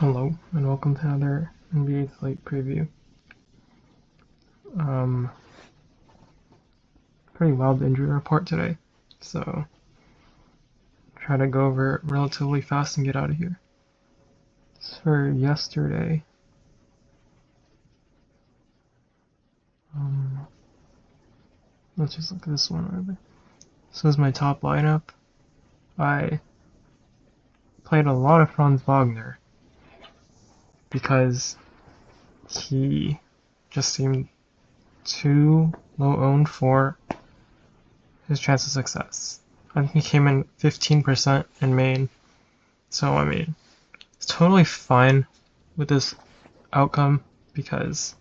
Hello, and welcome to another NBA Slate preview. Pretty wild injury report today, so try to go over it relatively fast and get out of here. As for yesterday, let's just look at this one over. This was my top lineup. I played a lot of Franz Wagner because he just seemed too low owned for his chance of success. I think he came in 15% in main, so I mean, it's totally fine with this outcome because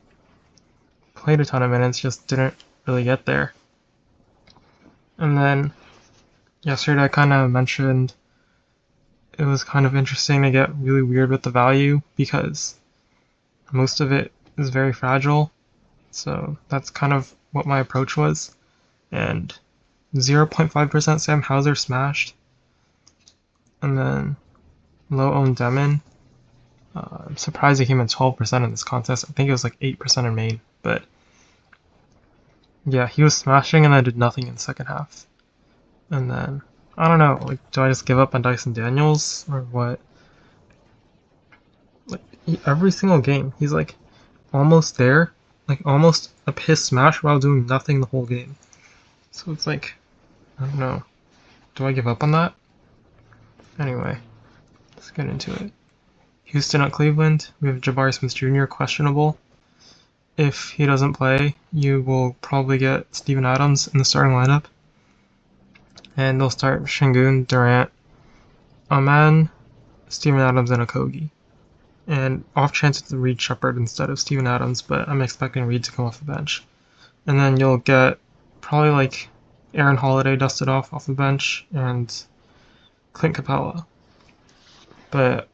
played a ton of minutes, just didn't really get there. And then yesterday I kind of mentioned it was kind of interesting to get really weird with the value because most of it is very fragile. So that's kind of what my approach was. And 0.5% Sam Hauser smashed. And then low owned Demon. I'm surprised he came in 12% in this contest. I think it was like 8% in main. But yeah, he was smashing and I did nothing in the second half. And then, I don't know, like, do I just give up on Dyson Daniels or what? Like, every single game, he's like almost there, like almost a piss smash while doing nothing the whole game. So it's like, I don't know. Do I give up on that? Anyway, let's get into it. Houston at Cleveland. We have Jabari Smith Jr. questionable. If he doesn't play, you will probably get Steven Adams in the starting lineup. And they'll start Şengün, Durant, Aman, Steven Adams, and Okogie. And off chance it's Reed Shepherd instead of Steven Adams, but I'm expecting Reed to come off the bench. And then you'll get probably like Aaron Holiday dusted off the bench and Clint Capella. But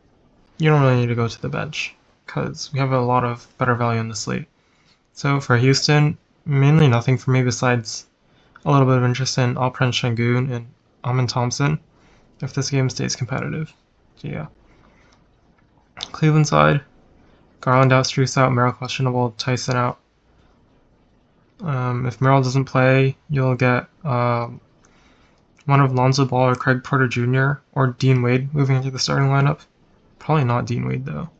you don't really need to go to the bench because we have a lot of better value in the slate. So for Houston, mainly nothing for me besides a little bit of interest in Alperen Şengün and Amin Thompson if this game stays competitive. So yeah. Cleveland side, Garland out, Strus out, Merrill questionable, Tyson out. If Merrill doesn't play, you'll get one of Lonzo Ball or Craig Porter Jr. or Dean Wade moving into the starting lineup. Probably not Dean Wade though.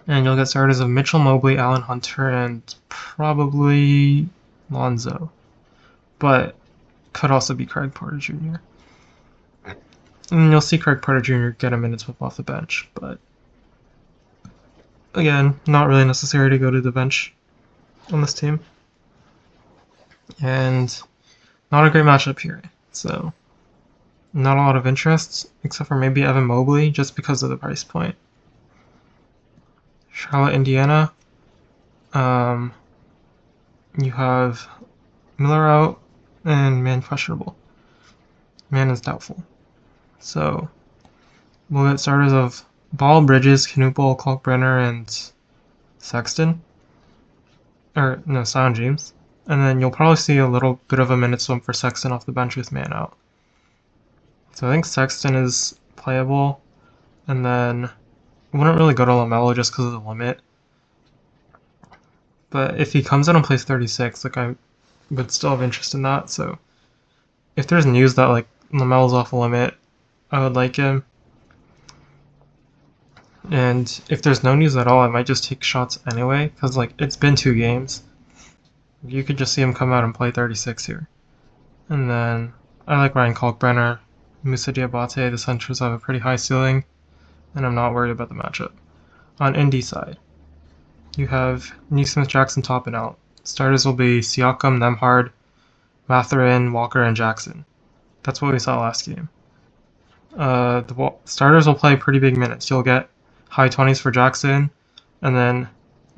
And you'll get starters of Mitchell Mobley, Allen Hunter, and probably Lonzo. But could also be Craig Porter Jr. And you'll see Craig Porter Jr. get a minutes whip off the bench, but again, not really necessary to go to the bench on this team. And not a great matchup here, so not a lot of interest, except for maybe Evan Mobley, just because of the price point. Charlotte, Indiana. You have Miller out and Man questionable. Man is doubtful. So we'll get starters of Ball, Bridges, Knupel, Kalkbrenner, and Sexton. Or, no, Sion James. And then you'll probably see a little bit of a minute swim for Sexton off the bench with Man out. So I think Sexton is playable. And then I wouldn't really go to LaMelo just because of the limit. But if he comes in and plays 36, like I would still have interest in that. So if there's news that like LaMelo's off the limit, I would like him. And if there's no news at all, I might just take shots anyway, because like it's been 2 games. You could just see him come out and play 36 here. And then I like Ryan Kalkbrenner, Moussa Diabate. The centers have a pretty high ceiling, and I'm not worried about the matchup. On Indy side, you have Nesmith, Jackson topping out. Starters will be Siakam, Nembhard, Mathurin, Walker, and Jackson. That's what we saw last game. The starters will play pretty big minutes. You'll get high 20s for Jackson, and then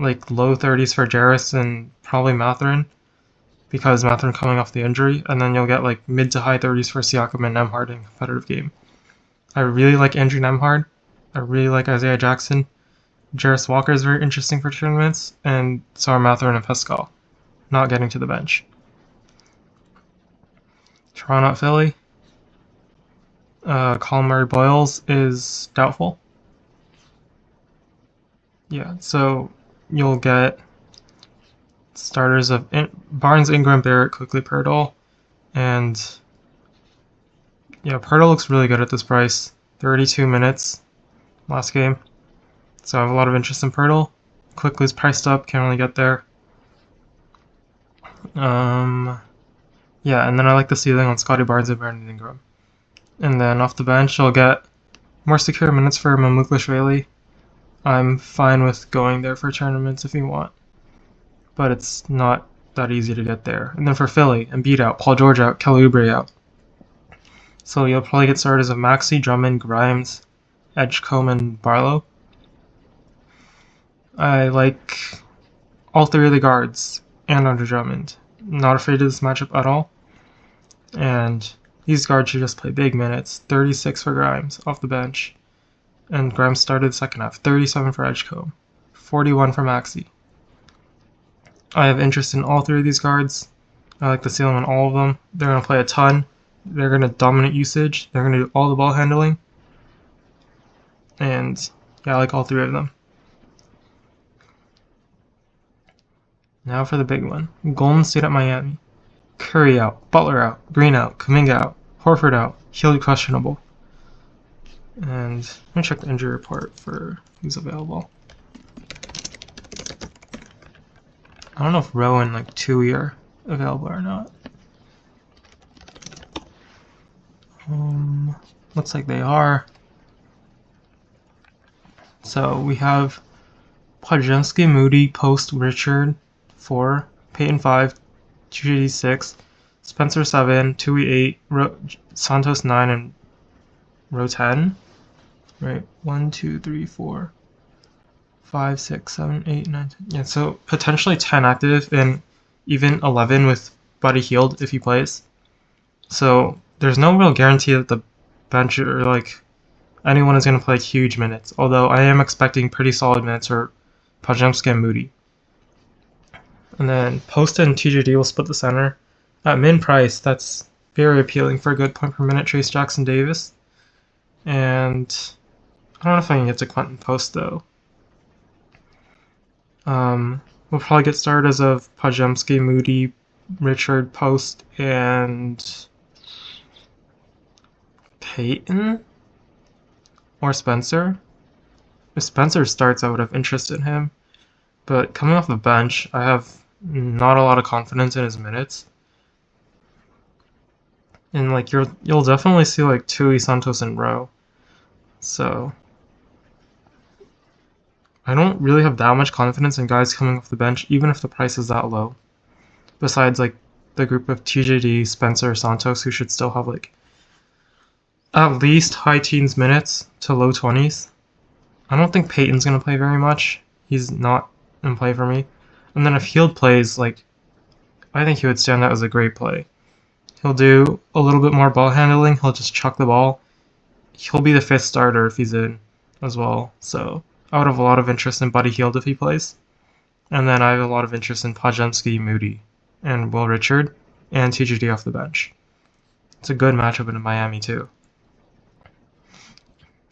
like low 30s for Jarris and probably Mathurin, because Mathurin coming off the injury, and then you'll get like mid to high 30s for Siakam and Nembhard in a competitive game. I really like Andrew Nembhard. I really like Isaiah Jackson. Jarris Walker is very interesting for tournaments, and so are Mathurin and Pascal, not getting to the bench. Toronto at Philly. Colin Murray Boyles is doubtful. Yeah, so you'll get starters of Barnes, Ingram, Barrett, quickly Pirtle, and yeah, Pirtle looks really good at this price. 32 minutes last game, so I have a lot of interest in Pirtle. Quickly's priced up, can't really get there. Yeah, and then I like the ceiling on Scotty Barnes and Brandon Ingram. And then off the bench, I'll get more secure minutes for Mamukashvili. I'm fine with going there for tournaments if you want, but it's not that easy to get there. And then for Philly, Embiid out, Paul George out, Kelly Oubre out. So you'll probably get starters of Maxey, Drummond, Grimes, Edgecombe, and Barlow. I like all three of the guards and Andre Drummond. Not afraid of this matchup at all. And these guards should just play big minutes. 36 for Grimes off the bench. And Grimes started the second half. 37 for Edgecombe. 41 for Maxey. I have interest in all three of these guards. I like the ceiling on all of them. They're going to play a ton. They're going to dominate usage. They're going to do all the ball handling. And yeah, I like all three of them. Now for the big one. Golden State at Miami. Curry out, Butler out, Green out, Kuminga out, Horford out, Hield questionable. And let me check the injury report for who's available. I don't know if Rowe and like Tui are available or not. Looks like they are. So we have Podziemski, Moody, Post, Richard 4, Peyton 5, 2GD 6, Spencer 7, Tui 8, Santos 9, and Rowe 10. Right, 1, 2, 3, 4, 5, 6, 7, 8, 9, 10. Yeah, so potentially 10 active and even 11 with Buddy Hield if he plays. So there's no real guarantee that the bench or like anyone is going to play huge minutes. Although I am expecting pretty solid minutes for Podziemski and Moody. And then Post and TJD will split the center. At min price, that's very appealing for a good point per minute Trace Jackson Davis. And I don't know if I can get to Quentin Post though. We'll probably get started as of Podziemski, Moody, Richard, Post, and Peyton or Spencer. If Spencer starts, I would have interest in him. But coming off the bench, I have not a lot of confidence in his minutes. And like you'll definitely see like Tui, Santos, and Rowe. So I don't really have that much confidence in guys coming off the bench, even if the price is that low. Besides like the group of TJD, Spencer, Santos, who should still have like at least high teens minutes to low 20s. I don't think Peyton's gonna play very much. He's not in play for me. And then if Hield plays, like I think he would stand out as a great play. He'll do a little bit more ball handling. He'll just chuck the ball. He'll be the 5th starter if he's in as well. So I would have a lot of interest in Buddy Hield if he plays. And then I have a lot of interest in Podziemski, Moody, and Will Richard, and TJD off the bench. It's a good matchup in Miami too.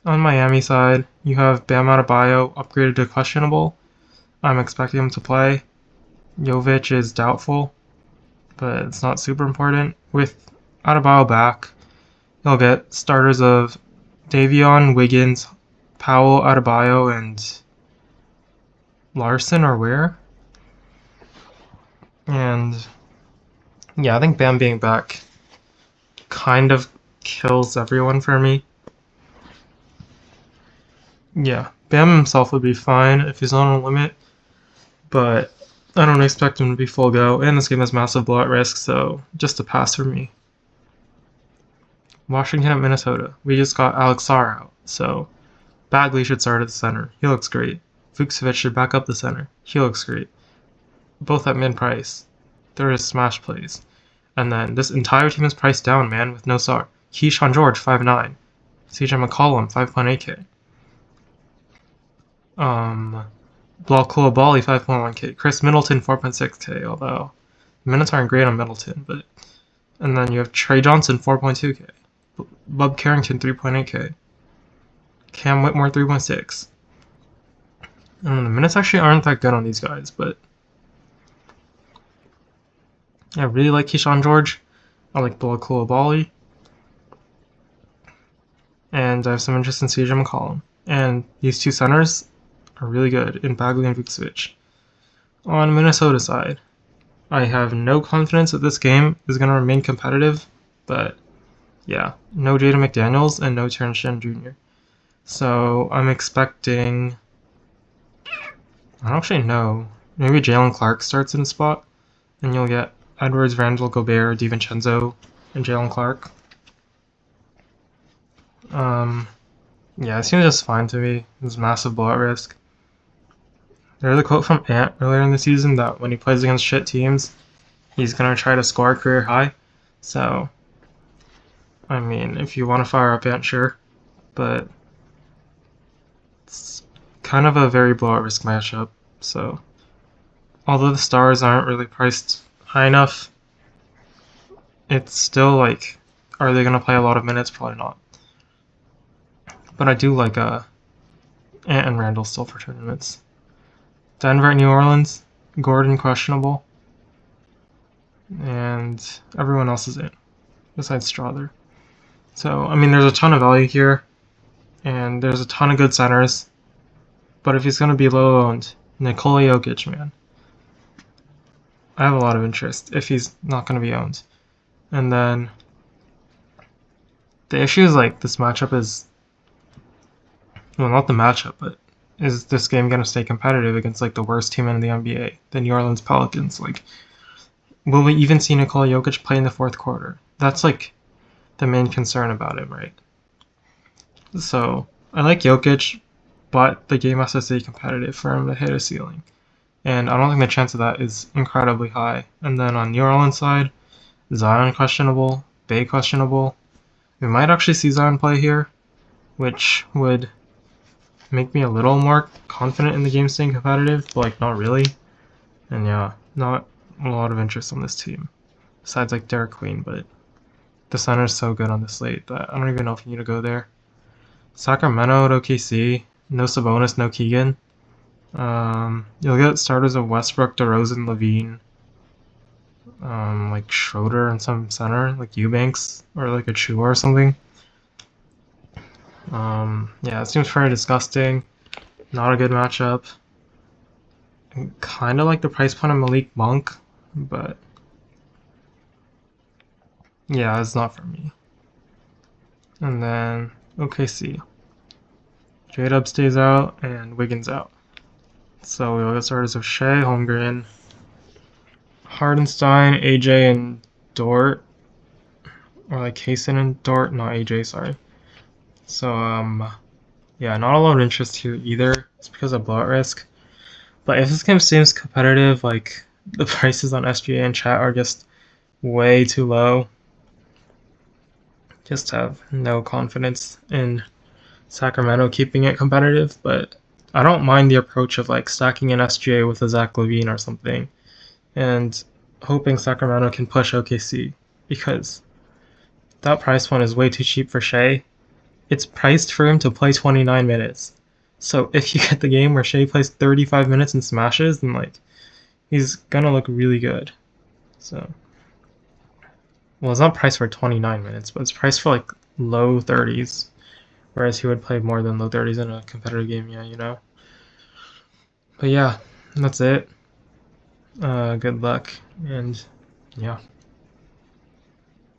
On Miami side, you have Bam Adebayo upgraded to questionable. I'm expecting him to play. Jovic is doubtful, but it's not super important. With Adebayo back, you'll get starters of Davion, Wiggins, Powell, Adebayo, and Larson or Ware. And yeah, I think Bam being back kind of kills everyone for me. Yeah, Bam himself would be fine if he's on a limit, but I don't expect him to be full go, and this game has massive blowout risk, so just a pass for me. Washington at Minnesota. We just got Alex Sarr out, so Bagley should start at the center. He looks great. Vukcevic should back up the center. He looks great. Both at mid price. There is smash plays. And then this entire team is priced down, man, with no Sarr. Keyshawn George, 5'9". CJ McCollum, 5.8K. Blal Coulibaly, 5.1K. Chris Middleton, 4.6K, although minutes aren't great on Middleton, but and then you have Trey Johnson, 4.2K. Bub Carrington, 3.8K. Cam Whitmore, 3.6. I don't know, the minutes actually aren't that good on these guys, but I really like Keyshawn George. I like Bullock Coulibaly. And I have some interest in CJ McCollum. And these two centers are really good in Bagley and Vucevic. On Minnesota side, I have no confidence that this game is going to remain competitive, but yeah, no Jaden McDaniels and no Terrence Shannon Jr. So I'm expecting, I don't actually know, maybe Jalen Clark starts in the spot, and you'll get Edwards, Randall, Gobert, DiVincenzo, and Jalen Clark. Yeah, it seems just fine to me. It's massive blowout risk. There's a quote from Ant earlier in the season that when he plays against shit teams, he's going to try to score a career high. So, I mean, if you want to fire up Ant, sure. But it's kind of a very blowout risk matchup. So, although the stars aren't really priced high enough, it's still like, are they going to play a lot of minutes? Probably not. But I do like Ant and Randall still for tournaments. Denver at New Orleans, Gordon questionable, and everyone else is in, besides Strother. So, I mean, there's a ton of value here, and there's a ton of good centers, but if he's going to be low owned, Nikola Jokic, man. I have a lot of interest if he's not going to be owned. And then, the issue is, like, this matchup is, well, not the matchup, but is this game going to stay competitive against like the worst team in the NBA, the New Orleans Pelicans? Like, will we even see Nikola Jokic play in the fourth quarter? That's like the main concern about him, right? So I like Jokic, but the game has to stay competitive for him to hit a ceiling, and I don't think the chance of that is incredibly high. And then on New Orleans side, Zion questionable, Bay questionable. We might actually see Zion play here, which would make me a little more confident in the game staying competitive, but like not really. And yeah, not a lot of interest on this team. Besides like Derek Queen, but the center's so good on the slate that I don't even know if you need to go there. Sacramento at OKC, no Sabonis, no Keegan. You'll get starters of Westbrook, DeRozan, Levine, like Schroeder and some center, like Eubanks or like a Chua or something. Yeah, it seems very disgusting. Not a good matchup. Kind of like the price point of Malik Monk, but yeah, it's not for me. And then OKC. J-Dub stays out and Wiggins out. So we'll get starters of Shea, Holmgren, Hardenstein, AJ, and Dort. Or like Kaysen and Dort, not AJ, sorry. So, yeah, not a lot of interest here either. It's because of blowout risk. But if this game seems competitive, like the prices on SGA and chat are just way too low, just have no confidence in Sacramento keeping it competitive. But I don't mind the approach of like stacking an SGA with a Zach LaVine or something and hoping Sacramento can push OKC, because that price point is way too cheap for Shea. It's priced for him to play 29 minutes. So if you get the game where Shea plays 35 minutes and smashes, then like he's gonna look really good. So, well, it's not priced for 29 minutes, but it's priced for like low 30s, whereas he would play more than low 30s in a competitive game. Yeah, you know. But yeah, that's it. Good luck, and yeah.